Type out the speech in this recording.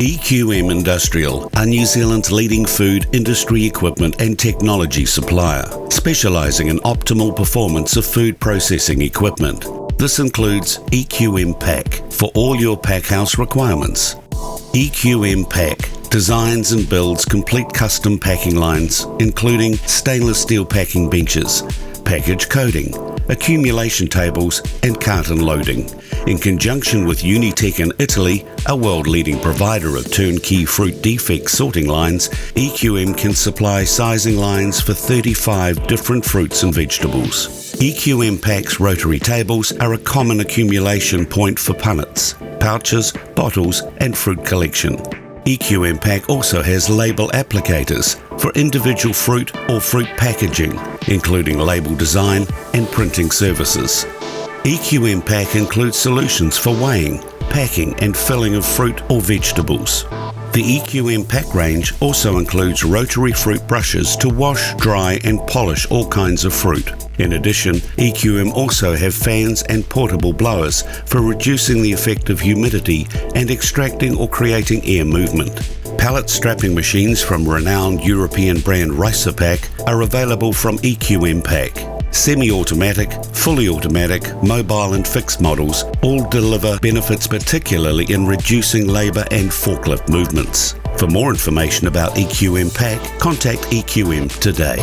EQM Industrial are New Zealand's leading food industry equipment and technology supplier, specialising in optimal performance of food processing equipment. This includes EQM Pack for all your packhouse requirements. EQM Pack designs and builds complete custom packing lines, including stainless steel packing benches, package coating, accumulation tables and carton loading. In conjunction with Unitech in Italy, a world-leading provider of turnkey fruit defect sorting lines, EQM can supply sizing lines for 35 different fruits and vegetables. EQM Pack's Rotary Tables are a common accumulation point for punnets, pouches, bottles and fruit collection. EQM Pack also has label applicators for individual fruit or fruit packaging, including label design and printing services. EQM Pack includes solutions for weighing, packing and filling of fruit or vegetables. The EQM Pack range also includes rotary fruit brushes to wash, dry and polish all kinds of fruit. In addition, EQM also have fans and portable blowers for reducing the effect of humidity and extracting or creating air movement. Pallet strapping machines from renowned European brand Pack are available from EQM Pack. Semi-automatic, fully automatic, mobile and fixed models all deliver benefits, particularly in reducing labour and forklift movements. For more information about EQM Pack, contact EQM today.